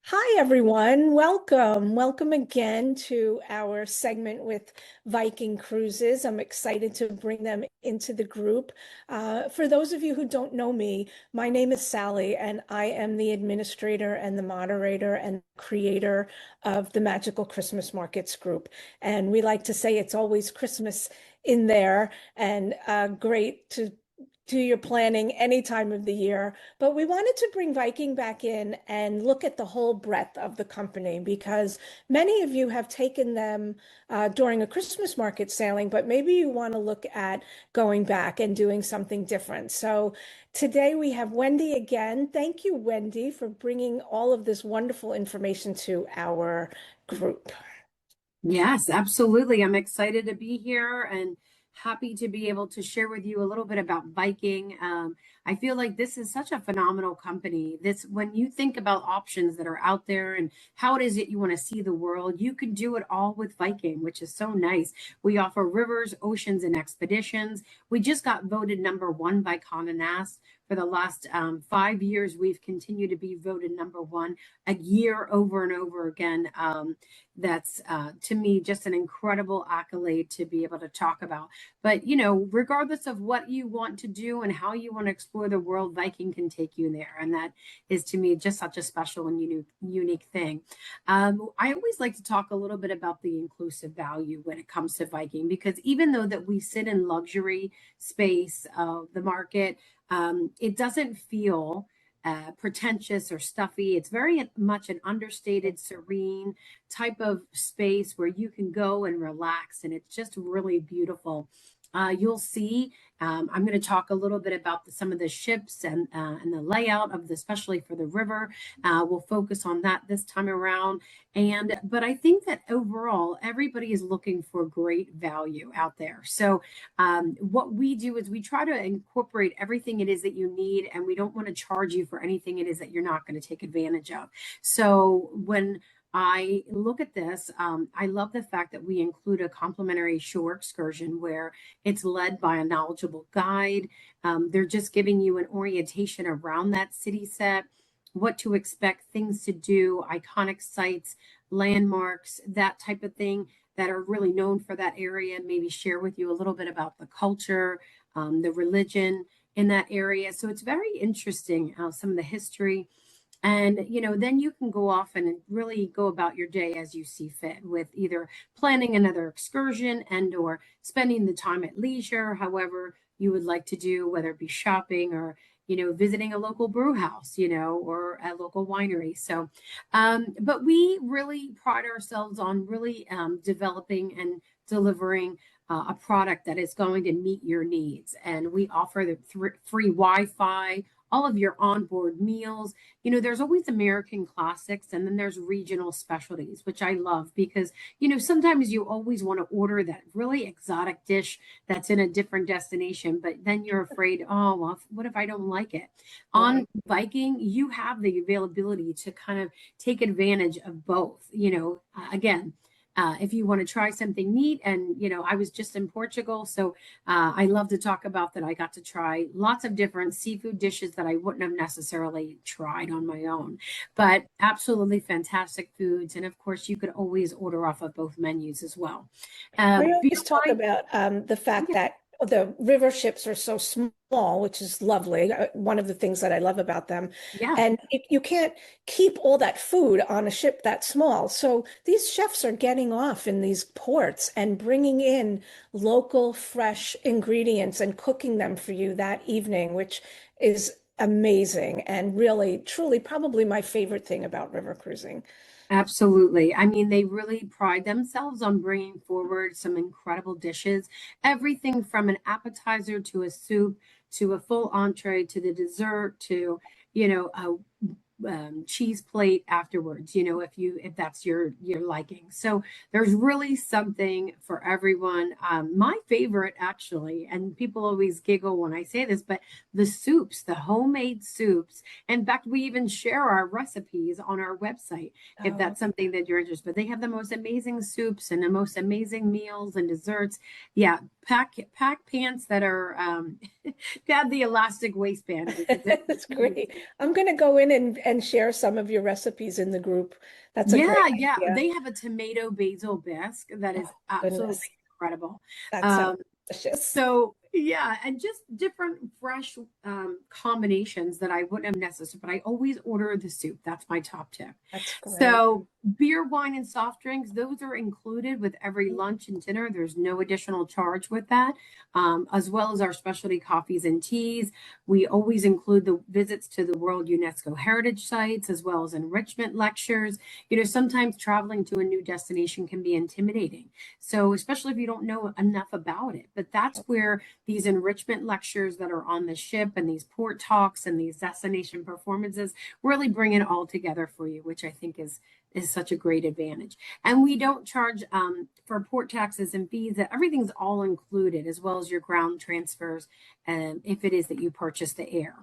Hi, everyone. Welcome. Welcome again to our segment with Viking Cruises. I'm excited to bring them into the group. For those of you who don't know me, my name is Sally, and I am the administrator and the moderator and creator of the Magical Christmas Markets group. And we like to say it's always Christmas in there, and great to do your planning any time of the year. But we wanted to bring Viking back in and look at the whole breadth of the company because many of you have taken them during a Christmas market sailing, but maybe you want to look at going back and doing something different. So today we have Wendy again. Thank you, Wendy, for bringing all of this wonderful information to our group. Yes, absolutely. I'm excited to be here and happy to be able to share with you a little bit about Viking. I feel like this is such a phenomenal company. This, when you think about options that are out there and how it is that you want to see the world, you can do it all with Viking, which is so nice. We offer rivers, oceans, and expeditions. We just got voted #1 by Condé Nast. For the last 5 years, we've continued to be voted #1 a year over and over again. That's to me just an incredible accolade to be able to talk about. But regardless of what you want to do and how you want to explore the world, Viking can take you there, and that is to me just such a special and unique thing. I always like to talk a little bit about the inclusive value when it comes to Viking, because even though that we sit in luxury space of the market, it doesn't feel pretentious or stuffy. It's very much an understated, serene type of space where you can go and relax, and it's just really beautiful. You'll see. I'm going to talk a little bit about some of the ships and the layout of especially for the river. We'll focus on that this time around. But I think that overall, everybody is looking for great value out there. So what we do is we try to incorporate everything it is that you need, and we don't want to charge you for anything it is that you're not going to take advantage of. So when I look at this, I love the fact that we include a complimentary shore excursion where it's led by a knowledgeable guide. They're just giving you an orientation around that city set, what to expect, things to do, iconic sites, landmarks, that type of thing that are really known for that area, and maybe share with you a little bit about the culture, the religion in that area. So it's very interesting, some of the history. And, then you can go off and really go about your day as you see fit, with either planning another excursion and or spending the time at leisure, however you would like to do, whether it be shopping or, visiting a local brew house, or a local winery. So, but we really pride ourselves on really developing and delivering a product that is going to meet your needs. And we offer the free Wi-Fi, all of your onboard meals. There's always American classics, and then there's regional specialties, which I love because, sometimes you always want to order that really exotic dish that's in a different destination, but then you're afraid, oh, well, what if I don't like it? On Viking, you have the availability to kind of take advantage of both, again. If you want to try something neat, and I was just in Portugal, so I love to talk about that. I got to try lots of different seafood dishes that I wouldn't have necessarily tried on my own, but absolutely fantastic foods. And of course, you could always order off of both menus as well. We always talk about the fact Yeah. that the river ships are so small, which is lovely. One of the things that I love about them. Yeah. And you can't keep all that food on a ship that small. So these chefs are getting off in these ports and bringing in local, fresh ingredients and cooking them for you that evening, which is amazing and really, truly, probably my favorite thing about river cruising. Absolutely. I mean, they really pride themselves on bringing forward some incredible dishes, everything from an appetizer to a soup to a full entree to the dessert to, a cheese plate afterwards, if that's your liking. So there's really something for everyone. My favorite, actually, and people always giggle when I say this, but the soups, the homemade soups. In fact, we even share our recipes on our website if Oh, that's something that you're interested. But they have the most amazing soups and the most amazing meals and desserts. Yeah, pack pants that are have the elastic waistband. that's great. I'm going to go in and and share some of your recipes in the group. That's a great Yeah, yeah. idea. They have a tomato basil bisque that is Oh, absolutely goodness, incredible. that sounds Um, delicious. So yeah, and just different fresh combinations that I wouldn't have necessarily, but I always order the soup. That's my top tip. That's great. So beer, wine, and soft drinks, those are included with every lunch and dinner. There's no additional charge with that, as well as our specialty coffees and teas. We always include the visits to the World UNESCO Heritage Sites, as well as enrichment lectures. You know, sometimes traveling to a new destination can be intimidating. So, especially if you don't know enough about it, but that's where these enrichment lectures that are on the ship and these port talks and these destination performances really bring it all together for you, which I think is such a great advantage. And we don't charge for port taxes and fees. That everything's all included, as well as your ground transfers, if it is that you purchase the air.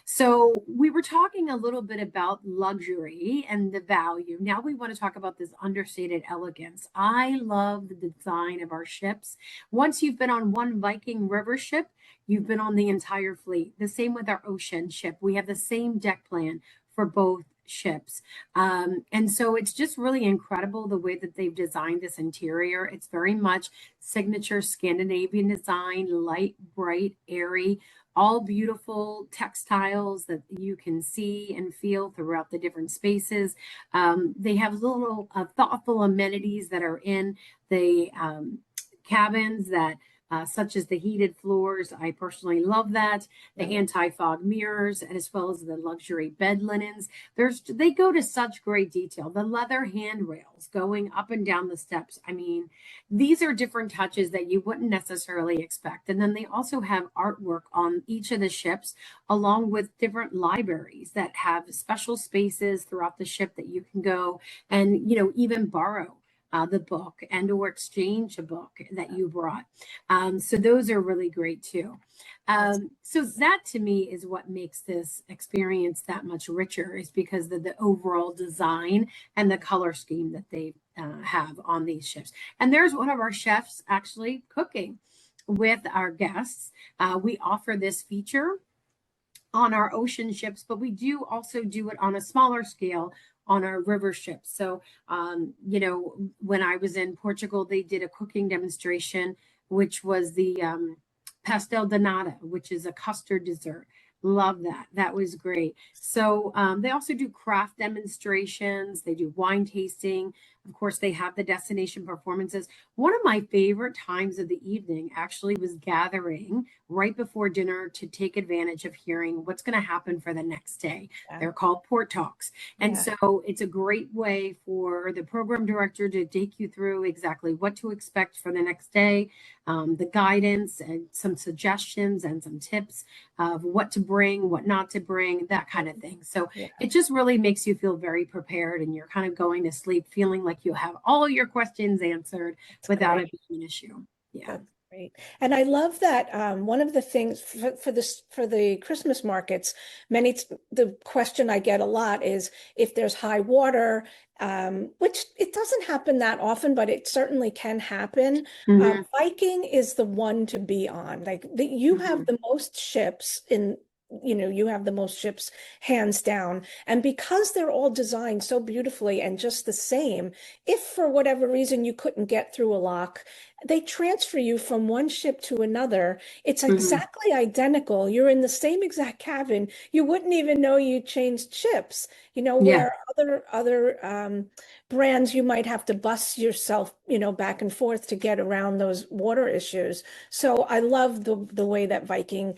So we were talking a little bit about luxury and the value. Now we want to talk about this understated elegance. I love the design of our ships. Once you've been on one Viking river ship, you've been on the entire fleet. The same with our ocean ship. We have the same deck plan for both ships. And so it's just really incredible the way that they've designed this interior. It's very much signature Scandinavian design, light, bright, airy, all beautiful textiles that you can see and feel throughout the different spaces. They have little thoughtful amenities that are in the cabins that such as the heated floors. I personally love that. The Right. anti-fog mirrors, and as well as the luxury bed linens. They go to such great detail. The leather handrails going up and down the steps. I mean, these are different touches that you wouldn't necessarily expect. And then they also have artwork on each of the ships, along with different libraries that have special spaces throughout the ship that you can go and, even borrow the book and or exchange a book that you brought. So those are really great too. That's So that to me is what makes this experience that much richer, is because of the overall design and the color scheme that they have on these ships. And there's one of our chefs actually cooking with our guests. We offer this feature on our ocean ships, but we do also do it on a smaller scale on our river ships. So, when I was in Portugal, they did a cooking demonstration, which was the pastel de nata, which is a custard dessert. Love that. That was great. So they also do craft demonstrations. They do wine tasting. Of course, they have the destination performances. One of my favorite times of the evening actually was gathering right before dinner to take advantage of hearing what's going to happen for the next day. yeah. They're called port talks. And Yeah. so it's a great way for the program director to take you through exactly what to expect for the next day, the guidance and some suggestions and some tips of what to bring, what not to bring, that kind of thing. So Yeah. it just really makes you feel very prepared, and you're kind of going to sleep feeling like you have all your questions answered That's without great. it being an issue. Yeah. That's great. And I love that one of the things for the Christmas markets, the question I get a lot is if there's high water, which it doesn't happen that often, but it certainly can happen. Hmm. Viking is the one to be on. You have Hmm. the most ships you have the most ships hands down. And because they're all designed so beautifully and just the same, if for whatever reason you couldn't get through a lock, they transfer you from one ship to another. It's Hmm. exactly identical. You're in the same exact cabin. You wouldn't even know you changed ships, Yeah, where other brands you might have to bus yourself, back and forth to get around those water issues. So I love the way that Viking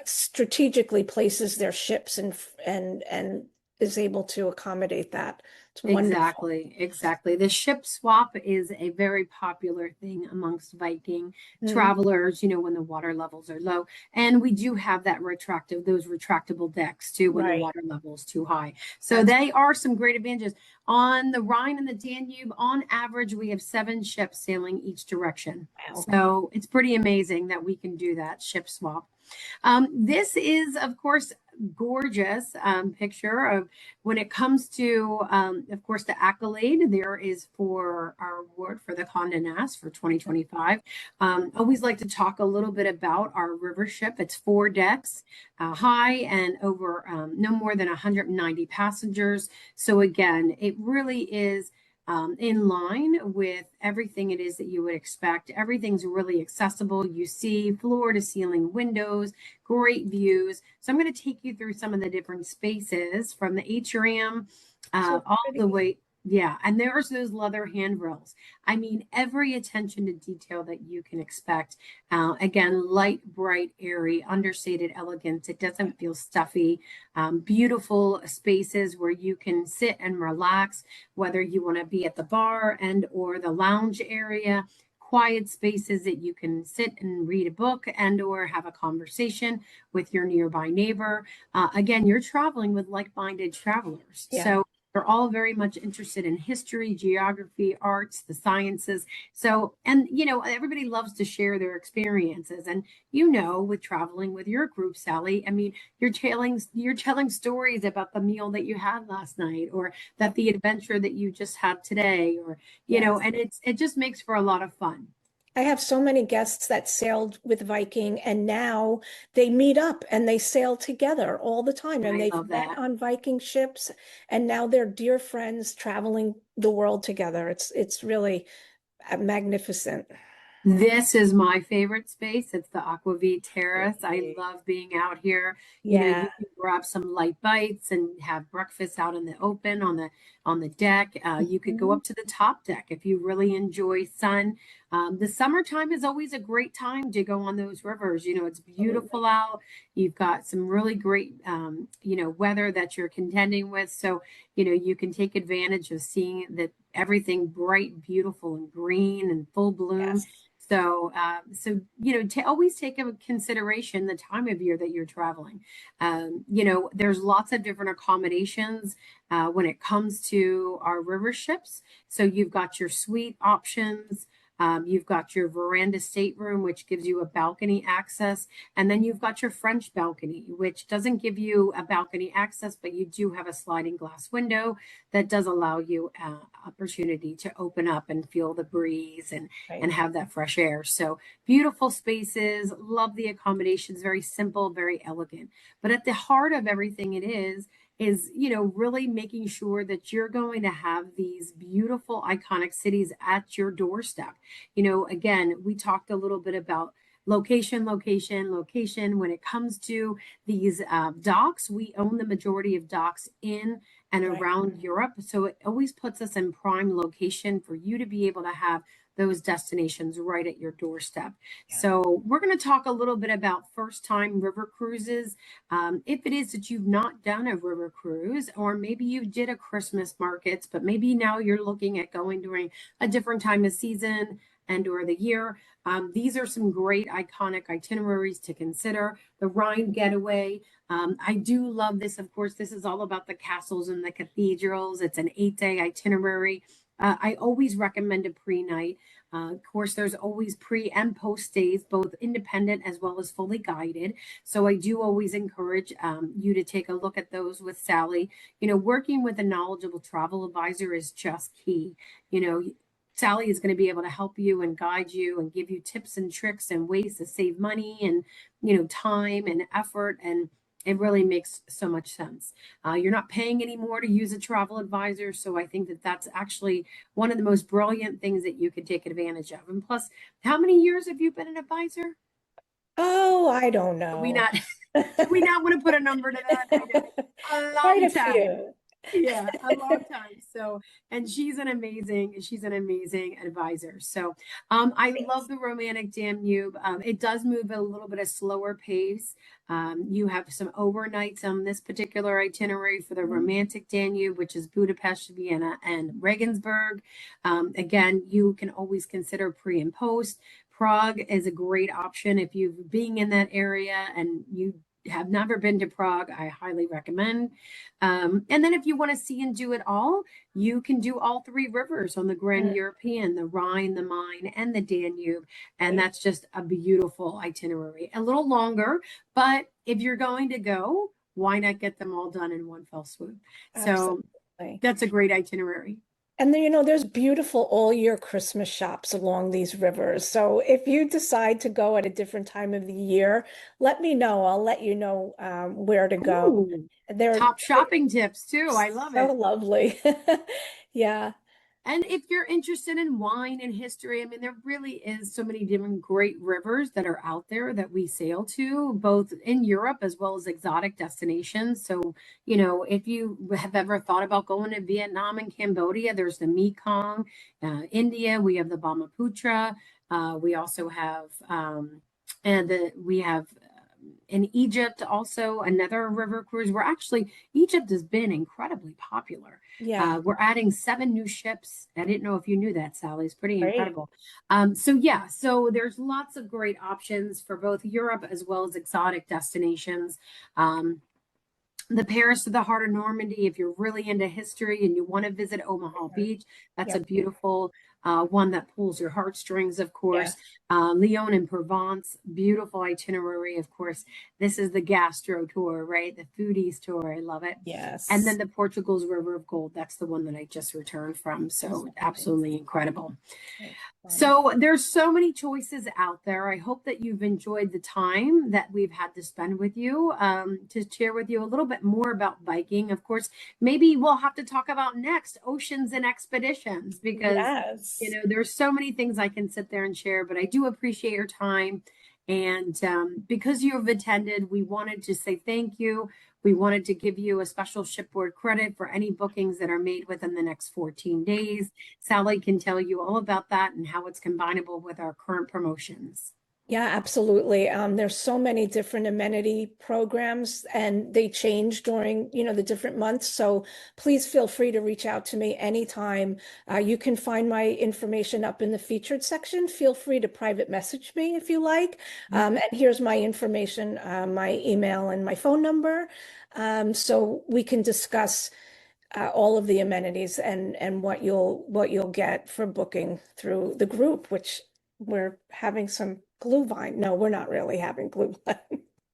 strategically places their ships and is able to accommodate that. It's wonderful. exactly. Exactly. The ship swap is a very popular thing amongst Viking Mm, travelers, when the water levels are low. And we do have those retractable decks too when the right. water level is too high. So That's they are some great advantages. On the Rhine and the Danube, on average, we have 7 ships sailing each direction. wow. So it's pretty amazing that we can do that ship swap. This is, of course, gorgeous picture of when it comes to, of course, the accolade. There is for our award for the Condé Nast for 2025. Always like to talk a little bit about our river ship. It's 4 decks high and over no more than 190 passengers. So again, it really is in line with everything it is that you would expect. Everything's really accessible. You see floor to ceiling windows, great views. So I'm going to take you through some of the different spaces from the atrium So all the pretty. way. Yeah, and there's those leather handrails. I mean, every attention to detail that you can expect. Again, light, bright, airy, understated elegance. It doesn't feel stuffy. Beautiful spaces where you can sit and relax, whether you want to be at the bar and or the lounge area. Quiet spaces that you can sit and read a book and or have a conversation with your nearby neighbor. Again, you're traveling with like-minded travelers. Yeah. So they're all very much interested in history, geography, arts, the sciences. So, and everybody loves to share their experiences. And with traveling with your group, Sally, I mean, you're telling stories about the meal that you had last night, or that the adventure that you just had today, or Yes. and it just makes for a lot of fun. I have so many guests that sailed with Viking, and now they meet up and they sail together all the time. And I they've love met that. on Viking ships, and now they're dear friends traveling the world together. It's really magnificent. This is my favorite space. It's the Aquavit Terrace. I Really. love being out here. Yeah. You can grab some light bites and have breakfast out in the open on the deck. You could go Mhm. up to the top deck if you really enjoy sun. The summertime is always a great time to go on those rivers. It's Absolutely. beautiful out. You've got some really great, weather that you're contending with. So, you can take advantage of seeing that everything bright, beautiful, and green and full bloom. Yes. To always take into consideration the time of year that you're traveling. There's lots of different accommodations when it comes to our river ships. So you've got your suite options. You've got your veranda stateroom, which gives you a balcony access. And then you've got your French balcony, which doesn't give you a balcony access, but you do have a sliding glass window that does allow you opportunity to open up and feel the breeze and Right. have that fresh air. So beautiful spaces, love the accommodations, very simple, very elegant. But at the heart of everything it is really making sure that you're going to have these beautiful iconic cities at your doorstep. Again, we talked a little bit about location, location, location. When it comes to these docks, we own the majority of docks in and Right. around Europe. So it always puts us in prime location for you to be able to have those destinations right at your doorstep. Yeah. So we're going to talk a little bit about first time river cruises. If it is that you've not done a river cruise, or maybe you did a Christmas markets, but maybe now you're looking at going during a different time of season and or the year, these are some great iconic itineraries to consider. The Rhine getaway. I do love this. Of course, this is all about the castles and the cathedrals. It's an 8-day itinerary. I always recommend a pre-night. Of course, there's always pre and post stays, both independent as well as fully guided. So I do always encourage you to take a look at those with Sally. Working with a knowledgeable travel advisor is just key. You know, Sally is going to be able to help you and guide you and give you tips and tricks and ways to save money and, time and effort. And it really makes so much sense. You're not paying any more to use a travel advisor. So I think that that's actually one of the most brilliant things that you could take advantage of. And plus, how many years have you been an advisor? Oh, I don't Do we know. not, do we not want to put a number to that? I know. A Quite long a time. few. Yeah, a long time. So, and she's an amazing advisor. So, I love Thanks. the romantic Danube. It does move at a little bit of slower pace. You have some overnights on this particular itinerary for the Mhm. romantic Danube, which is Budapest, Vienna, and Regensburg. Again, you can always consider pre and post. Prague is a great option if you've being in that area and you have never been to Prague, I highly recommend. And then if you want to see and do it all, you can do all three rivers on the Grand Mm, European, the Rhine, the Main, and the Danube. And right. that's just a beautiful itinerary. A little longer, but if you're going to go, why not get them all done in one fell swoop? So Absolutely. that's a great itinerary. And then, there's beautiful all year Christmas shops along these rivers. So if you decide to go at a different time of the year, let me know. I'll let you know where to go. Ooh, They're top shopping tips too. I love so it. lovely. Yeah, And if you're interested in wine and history, I mean, there really is so many different great rivers that are out there that we sail to, both in Europe as well as exotic destinations. So, if you have ever thought about going to Vietnam and Cambodia, there's the Mekong. India, we have the Brahmaputra. We also have, we have in Egypt also another river cruise. Egypt has been incredibly popular. yeah, We're adding 7 new ships. I didn't know if you knew that, Sally. It's pretty great. incredible. So there's lots of great options for both Europe as well as exotic destinations. The Paris to the heart of Normandy, if you're really into history and you want to visit Omaha Mhm. Beach, that's a Yep, beautiful one that pulls your heartstrings, of course. yes, Lyon and Provence, beautiful itinerary, of course. This is the gastro tour, right? The foodies tour. I love it. And then yes. the Portugal's River of Gold. That's the one that I just returned from. That's So nice. absolutely incredible. That's fun. So there's so many choices out there. I hope that you've enjoyed the time that we've had to spend with you to share with you a little bit more about biking. Of course, maybe we'll have to talk about next oceans and expeditions because Yes. there's so many things I can sit there and share. But I do appreciate your time, and because you have attended, we wanted to say thank you. We wanted to give you a special shipboard credit for any bookings that are made within the next 14 days. Sally can tell you all about that and how it's combinable with our current promotions. Yeah, absolutely. There's so many different amenity programs and they change during, the different months. So please feel free to reach out to me anytime. You can find my information up in the featured section. Feel free to private message me if you like. And here's my information, my email and my phone number. So we can discuss all of the amenities and what you'll get for booking through the group, which we're having some glue vine. No, we're not really having glue vine.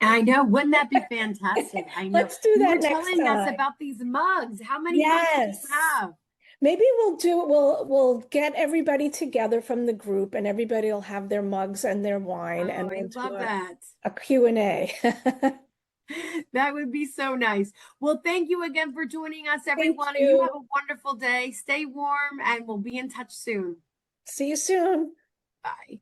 I know, wouldn't that be fantastic? I know. Let's do You were that next telling us time. about these mugs. How many mugs do you Yes. have? Maybe we'll get everybody together from the group and everybody will have their mugs and their wine Oh, and I we'll do love that. a Q&A. That would be so nice. Well, thank you again for joining us, Thank everyone, and you you. have a wonderful day. Stay warm, and we'll be in touch soon. See you soon. Bye.